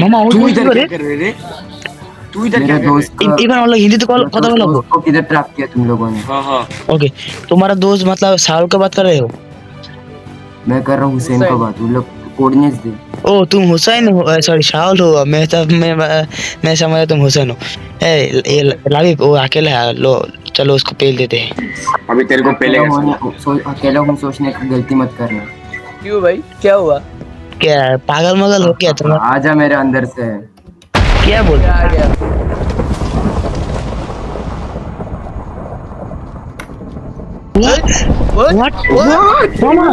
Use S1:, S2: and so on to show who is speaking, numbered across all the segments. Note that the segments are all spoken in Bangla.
S1: মামা ওই
S2: तू
S1: কি
S2: इधर
S1: করে
S2: क्या कर रहे रे? तू इधर क्या
S3: मेरे
S2: कर रहे?
S3: दोस्त का
S1: इवन वाला हिंदी तो কথা বলো
S3: दोस्त को किधर ट्रैप किया तुम लोगों ने?
S2: हाँ हाँ
S1: ओके तुम्हारा दोस्त मतलब शाहरुख का बात कर रहे हो
S3: मैं कर रहा हूँ हुसैन का बात, वो लोग कोऑर्डिनेट्स दे।
S1: ओ तुम हुसैन हो सॉरी शाहुल हो मैं समझा तुम हुसैन हो ये लाविब वो अकेला है लो चलो उसको पेल देते हैं
S2: अभी तेरे को
S3: अकेला
S2: पहले कैसा
S3: होने अकेला हूँ सोचने की गलती मत करना।
S4: क्यों भाई, क्या हुआ?
S1: क्या पागल मगल हो क्या तुम्हारा
S3: आजा मेरे अंदर से।
S1: क्या बोल
S4: क्या आ गया?
S1: what
S4: What?
S1: what मामा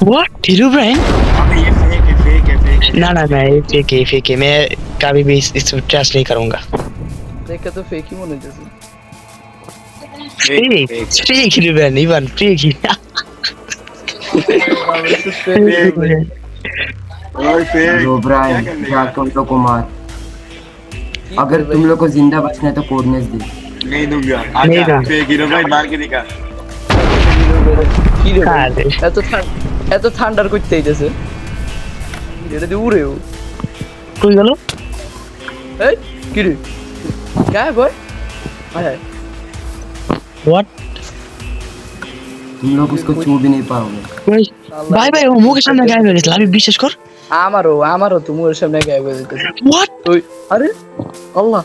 S1: what हीरो ब्राइन
S2: अबे ये फेक है
S1: ना ना मैं फेक है मैं कभी भी इस पर ट्रस्ट नहीं करूंगा
S4: देख के तो फेक ही होने जैसे।
S1: फेक हीरो ब्राइन इवन फेक ही
S2: और फेक
S3: लो ब्राइन जाके उन लोग को मार। अगर तुम लोग को जिंदा बचना है तो कोऑर्डिनेट्स दे।
S2: नहीं दूंगा
S1: नहीं
S2: आजा
S1: दूंगा।
S2: फेक हीरो भाई मार के दिखा
S4: কি রে ভাই?
S1: আরে।
S4: এত ঠান্ডার করতে যাচ্ছে এটা দিয়ে উড়ে ও
S1: कोई गलो
S4: এই কি রে क्या है भाई? আয়
S1: what
S3: तुम लोग उसको छू भी नहीं पाओगे।
S1: ভাই ভাই ও মুখের সামনে গায়েব হয়ে গেছে আমি বিশ্বাস কর
S4: আমারও তুমি ওর সামনে গায়েব হয়ে যেতেছে।
S1: what
S4: ওই আরে আল্লাহ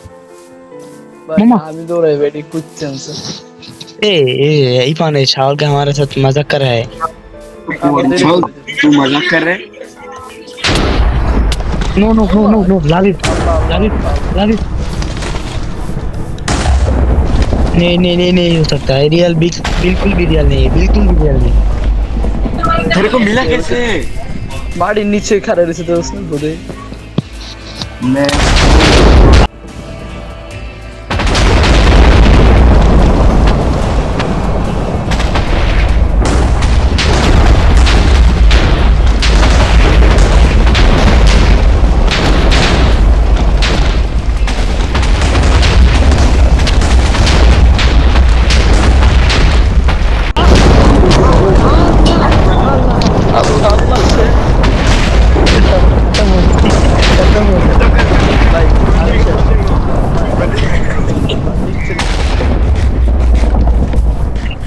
S4: ভাই
S1: মামা।
S4: আমি দৌড়াই বেটি কুচ্ছেন
S1: ए इरफान है शाहुल का हमारे साथ मजाक कर रहा है
S2: चल तू मजाक कर रहे
S1: no no no no no लाविब नहीं नहीं हो सकता है रियल बिल्कुल भी रियल नहीं है बिल्कुल भी रियल नहीं
S2: तेरे को मिला कैसे
S4: মাটির নিচে খাড়া রয়েছে তো বোধে
S3: मैं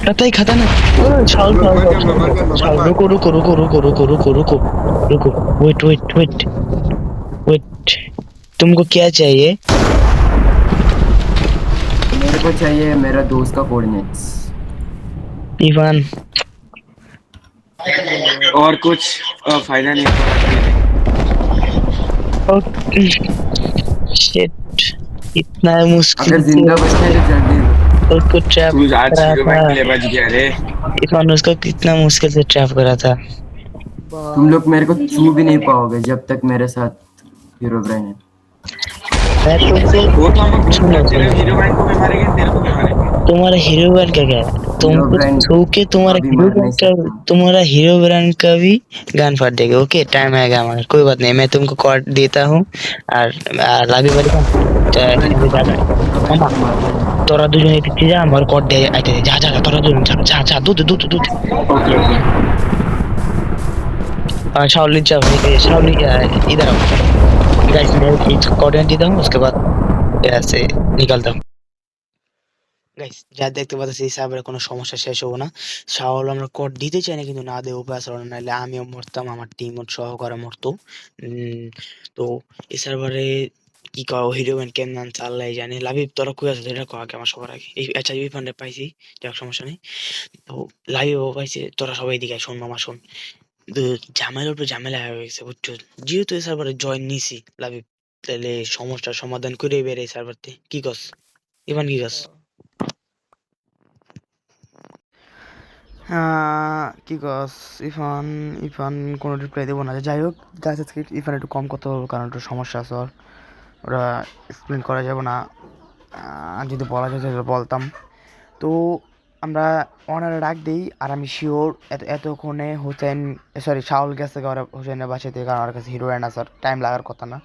S1: पता ही खाता ना शाहुल रुको वेट तुमको क्या चाहिए
S3: मेरे को चाहिए मेरा दोस्त का कोऑर्डिनेट्स।
S1: इवान
S2: और कुछ फायदा नहीं
S1: शिट इतना मुश्किल
S3: अगर जिंदा बचना है तो जल्दी दो।
S1: उसको ट्रैप
S2: तू आज
S1: करा
S2: हीरो भाई के लिए
S1: था
S2: बच गया रे
S1: इरफान उसको कितना मुश्किल से ट्रैप करा था
S3: तुम लोग मेरे को छू भी नहीं पाओगे जब तक मेरे साथ हीरो ब्राइन है।
S1: मैं तुमको
S2: वो तो हम लोग
S1: सुनो
S2: तेरे हीरो भाई को भी मारेंगे तेरे को भी मारेंगे
S1: तुम्हारा हीरो ब्रांड का क्या है तुमको
S3: ब्रांड
S1: छू के तुम्हारा
S3: अभी
S1: हीरो
S3: मार नहीं
S1: ब्रांड का
S3: सकता।
S1: तुम्हारा हीरो ब्रांड का भी गान फाड़ देगा ओके टाइम आएगा हमारा कोई बात नहीं मैं तुमको कॉर्ड देता हूँ और लाभी बड़ी मामा তোরা দুজনে পিছিয়ে যা আমার কর দে আইতে যা যা যা, তোরা দুজন যা দুধ
S2: ओके ओके
S1: शाओलिन शाओलिन इधर आओ गाइस मैं एक कोऑर्डिनेट देता हूँ उसके बाद ऐसे निकलता हूँ গাইস যা দেখতে পাচ্ছি এই সার্ভারে কোনো সমস্যা শেষ হবো না শাওল আমরা কোড দিতে চাই না কিন্তু না দেবো পাসওয়ার্ড নাহলে আমিও মরতাম আমার টিম সহকারে মরতো তো এই সার্ভারে কি কও হিরোইন কেমন চালাই জানি লাভিব তোরা কই আছে এটা কও আগে আমার সবার আগে এই আচ্ছা ইউ ফান্ডে পাইছি যাক সমস্যা নেই তো লাইভও পাইছে তোরা সবাই দিকে শোন মামা শোন ঝামেলার উপর ঝামেলা হয়ে গেছে বুঝছো যেহেতু এই সার্ভারে জয়েন নিছি লাভিব তাহলে সমস্যার সমাধান করে বের এই সার্ভারতে কি কস ইভান কি কস কি কস ইরফান কোনো রিপ্লাই দেবো না যাই হোক গাছ আজকে ইরফান একটু কম কথা বলবো কারণ একটু সমস্যা আছে ওর ওরা এক্সপ্লেন করা যাবে না যদি বলা যায় তাহলে বলতাম তো আমরা অনারে ডাক দিই আর আমি শিওর এতক্ষণে হোসেন সরি শাওল গেছে ওরা হোসেনের বাসাতে কারণ ওর কাছে হিরোইন আসার টাইম লাগার কথা না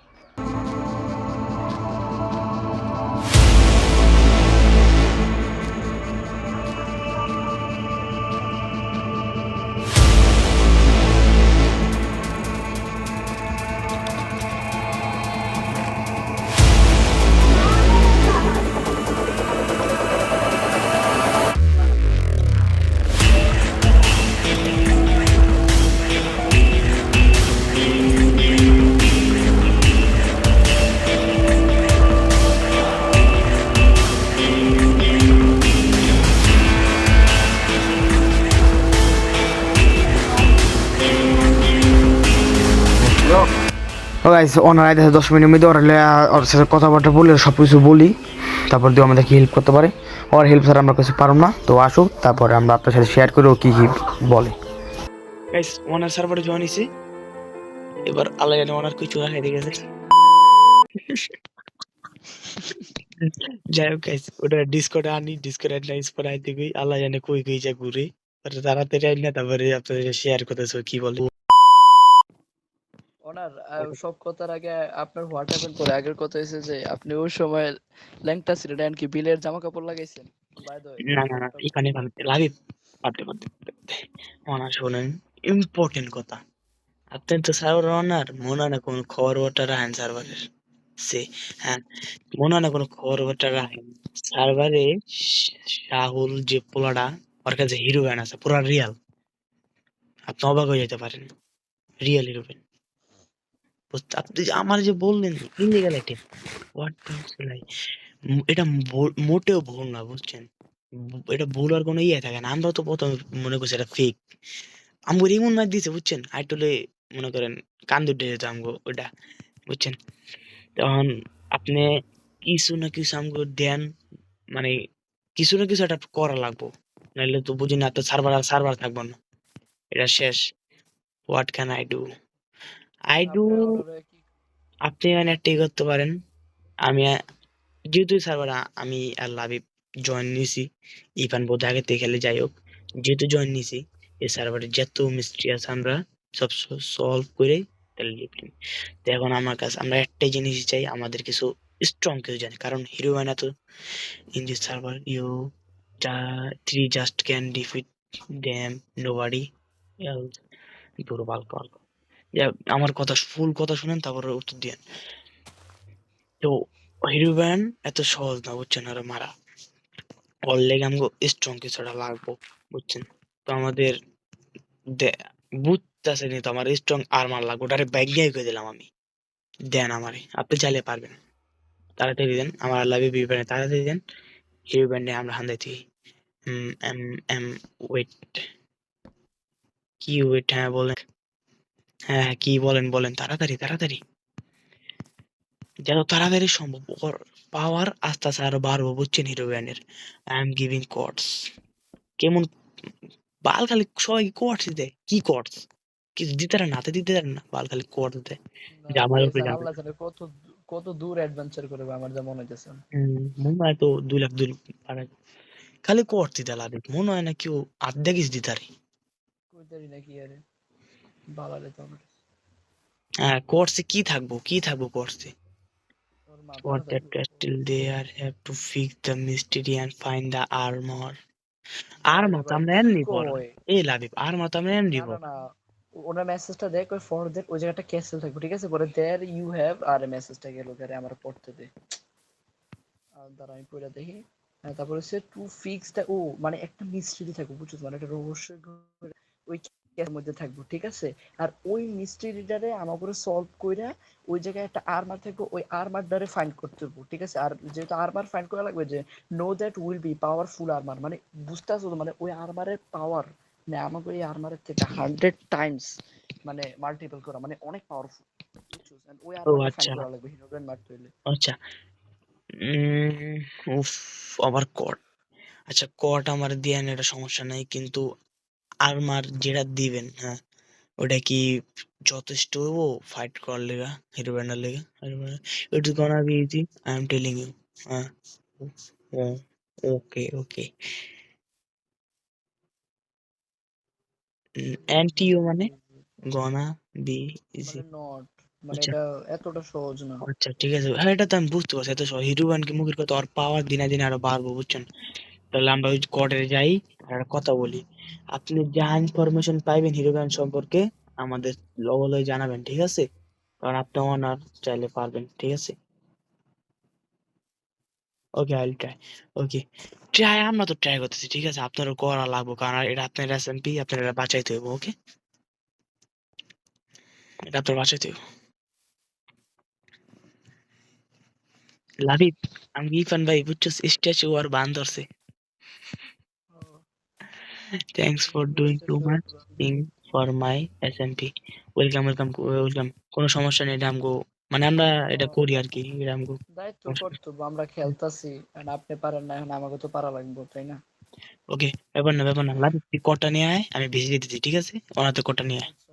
S1: ও গাইস ওনার আইতে 10 মিনিটের মধ্যে ওর সাথে কথাবার্তা বলি সব কিছু বলি তারপর দিয়ে আমাদেরকে হেল্প করতে পারে ওর হেল্প ছাড়া আমরা কিছু পারব না তো আসুক তারপরে আমরা আপনার সাথে শেয়ার করি ও কি কি বলে গাইস ওনার সার্ভারে জয়েন হইছে এবার আল্লাহ জানে ওনার কিছু রাখা দিয়ে গেছে যাই হোক গাইস ওটা ডিসকর্ডে আনি ডিসকর্ডে নাইস পর আইতে গই আল্লাহ জানে কই কই যা ঘুরে তাড়াতাড়ি আইন না তারপরে আপনাদের শেয়ার করতেছে কি বলে
S4: ওনার সব কথার আগে আপনার হোয়াট হ্যাপেন করে আগের কথা হয়েছে যে আপনি ওই সময় ল্যাংটা ছিলেন কি বিলের জামা কাপড় লাগাইছেন বাই দ্য
S1: না না না এখানে লাগে পারতে পারতে ওনার শোনেন ইম্পর্টেন্ট কথা আপনি তো সার্ভার ওনার মনে হয় না কোনো খবর ওটা রাখেন সার্ভারের সে হ্যাঁ মনে হয় না কোনো খবর ওটা রাখেন সার্ভারে শাহুল যে পোলাটা ওর কাছে হিরো ব্যান আছে পুরা রিয়াল আপনি অবাক হয়ে যেতে পারেন রিয়েল হিরো ব্যান আপনি যে আমার যে বললেন ইলিগাল আইটেম হোয়াট এটা মোটেও ভুল না বুঝছেন এটা ভুল আর কোনো ইয়ে থাকে না আমরা তো প্রথমে মনে করছি এটা ফেক আমগো রিমন মার দিছে বুঝছেন আইটলে মনে করেন কান দুটে যেত আমগো ওটা বুঝছেন তখন আপনি কিছু না কিছু আমগো দেন মানে কিছু না কিছু একটা করা লাগবো নাহলে তো বুঝি না তো সার্ভার থাকবো না এটা শেষ হোয়াট ক্যান আই ডু
S4: আপনি ওনারে কি
S1: আপনি মানে একটাই করতে পারেন আমি যেহেতু সার্ভার আমি আর লাবিব জয়েন নিছি ইফান বোধ আগে থেকে খেলে যাই হোক যেহেতু জয়েন নিছি এই সার্ভারে যত মিস্ট্রি আছে আমরা সব সলভ করে তাহলে লিভ নিই তো এখন আমার কাছে আমরা একটাই জিনিস চাই আমাদের কিছু স্ট্রং কিছু জানি কারণ হিরো হয় না তো in this server you three just can defeat them nobody else পুরো বালকা আমার কথা ফুল কথা শুনেন তারপরে উত্তর দিয়েন তো হিরো ব্যান এত সহজ না বুঝছেন আর মারা ওর লেগে আমাকে স্ট্রং কিছুটা লাগবো বুঝছেন তো আমাদের বুঝতেছে নি তো আমার স্ট্রং আর্মার লাগবে ওটারে ব্যাগ দিয়ে করে দিলাম আমি দেন আমারে আপনি চাইলে পারবেন তাড়াতাড়ি দেন আমার আল্লাহ বিবেনে তাড়াতাড়ি দেন হিরো ব্যান্ডে আমরা হান্দাইছি এম এম ওয়েট কি ওয়েট হ্যাঁ বলেন হ্যাঁ কি বলেন বলেন তাড়াতাড়ি তাড়াতাড়ি যত তাড়াতাড়ি সম্ভব ওর পাওয়ার আস্তে আস্তে আরো বাড়বো বুঝছেন হিরো ব্যান্ডের আই এম গিভিং কোডস কেমন বাল খালি সবাই কোয়ার্টস দেয় কি কোয়ার্টস কিছু দিতে পারে না হাতে দিতে পারে না বাল খালি কোয়ার্টস দেয়
S4: না
S1: যে আমার উপরে
S4: দিয়েছে
S1: যাবে
S4: আল্লাহ জানে কত কত দূর অ্যাডভেঞ্চার করবে আমার যা মনে হইতেছে
S1: মনে হয় তো 2 লাখ 2 পারে খালি কোয়ার্টস দিতে লাগে মনে হয় না কেউ অর্ধেক ইস দিতে পারে
S4: কইতারি নাকি আরে বালারে তো আমার
S1: হ্যাঁ কোয়ার্টসে কি থাকবো কোয়ার্টসে
S4: তোর মাথাটা
S1: what that
S4: থাকবে
S1: till there have to fix the mystery and find the armor
S4: আরে
S1: armor তো
S4: ভাই
S1: আমরা
S4: কি
S1: এমনি পর
S4: কয়
S1: এই লাবিব armor তো আমরা এমনি
S4: না না
S1: পর
S4: না ওনার মেসেজটা দেখ ওই ফর দেখ ওই জায়গাটা ক্যান্সেল থাকবে ঠিক আছে পরে দেয়ার ইউ হ্যাভ আর মেসেজটা গেল করে আমার পড়তে দে আর দাঁড়া আমি পড়ে দেখি হ্যাঁ তারপরে হচ্ছে টু ফিক্স দ্য ও মানে একটা মিস্ট্রি থাকবে বুঝছো মানে একটা রহস্য ওই কেসের মধ্যে থাকবো ঠিক আছে আর ওই মিস্ট্রিটারে আমার করে সলভ কইরা ওই জায়গায় একটা আর্মার থাকবে ওই আর্মারটারে ফাইন্ড করতে হবে ঠিক আছে আর যেহেতু আর্মার ফাইন্ড করা লাগবে যে know that will be powerful armour মানে বুঝতে পারছো তো মানে ওই আর্মারের পাওয়ার মানে আমাকে ওই আর্মারের থেকে 100 টাইমস মানে মাল্টিপল করা মানে অনেক পাওয়ারফুল বুঝছো and ওই
S1: ও
S4: আর্মারটা ফাইন্ড
S1: আচ্ছা
S4: করা লাগবে হিরোগ্রান মারতে হইলে
S1: আচ্ছা উফ আবার কট আচ্ছা কট আমার দিয়েন এটা সমস্যা নাই কিন্তু আর্মার যেটা দিবেন হ্যাঁ ওটা কি যথেষ্ট হবো ফাইট করার লেগা হিরো ব্যান্ডার লেগা it's gonna be easy I am telling you হ্যাঁ ওকে ওকে অ্যান্টিও মানে গনা বি ইজি
S4: মানে নট মানে
S1: আচ্ছা
S4: এটা এতটা সহজ না
S1: আচ্ছা ঠিক আছে হ্যাঁ এটা তো আমি বুঝতে পারছি এত সব হিরো ব্যান্ডকে মুখের কথা আর পাওয়ার দিনে দিনে আরো বাড়বো বুঝছেন তাহলে আমরা ওই কোর্টে যাই আর একটা কথা বলি আপনি যা ইনফরমেশন পাইবেন হিরো ব্যান্ড সম্পর্কে আমাদের লগে জানাবেন ঠিক আছে কারণ আপনি অনার চাইলে পারবেন ঠিক আছে ওকে আইল ট্রাই ওকে ট্রাই আমরা তো ট্রাই করতেছি ঠিক আছে আপনারও করা লাগবে কারণ এটা আপনার এসএমপি আপনার এটা বাঁচাইতে হবে ওকে এটা আপনার বাঁচাইতে হবে লাভিব আমি ইরফান ভাই বুঝছো স্ট্যাচু আর বান ধরছে thanks for doing too much thing for my SMP. Welcome welcome welcome. কোনো সমস্যা নেই, এটা আমগো মানে আমরা এটা করি আর কি, এটা আমগো
S4: দায়িত্ব
S1: সমস্যা নেই।
S4: কর্তব্য, আমরা খেলতাছি and আপনি পারেন না, এখন আমাকে তো পারা লাগবে তাই না?
S1: ওকে, ব্যাপার না লাভ, তুই কটা নিয়ে আয়, আমি ভেজে দিতেছি, ঠিক আছে? ওনাতে কটা নিয়ে আয়।
S4: আচ্ছা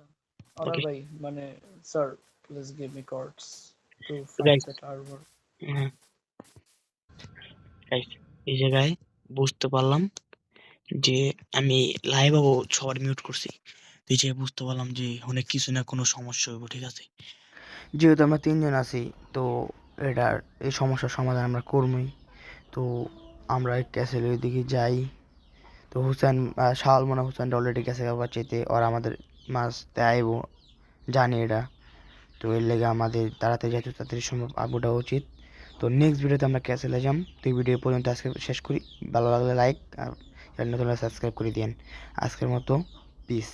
S4: অনার
S1: ওকে
S4: ভাই, মানে sir please give me cards to
S1: তো
S4: fight
S1: guys,
S4: that armour.
S1: Guys এই জায়গায় বুঝতে পারলাম যে আমি লাইভ হবো, সবার মিউট করছি। তো এই জায়গায় বুঝতে পারলাম যে অনেক কিছু না কোনো সমস্যা হইব, ঠিক আছে? যেহেতু আমরা তিনজন আছি, তো এটার এই সমস্যার সমাধান আমরা করবই। তো আমরা ক্যাসেলের দিকে যাই। তো হুসেন শাওয়াল মনে হুসেনটা অলরেডি গেছে খাবার চেতে, আর আমাদের মাছ আইব, জানি এটা। তো এর লেগে আমাদের তাড়াতাড়ি যত তাড়াতাড়ি সম্ভব আগুটা উচিত। তো নেক্সট ভিডিওতে আমরা ক্যাসেলে যাম। তো এই ভিডিও পর্যন্ত আজকে শেষ করি। ভালো লাগলে লাইক আর চ্যানেল সাবস্ক্রাইব করে দিন। আজকের মতো পিস।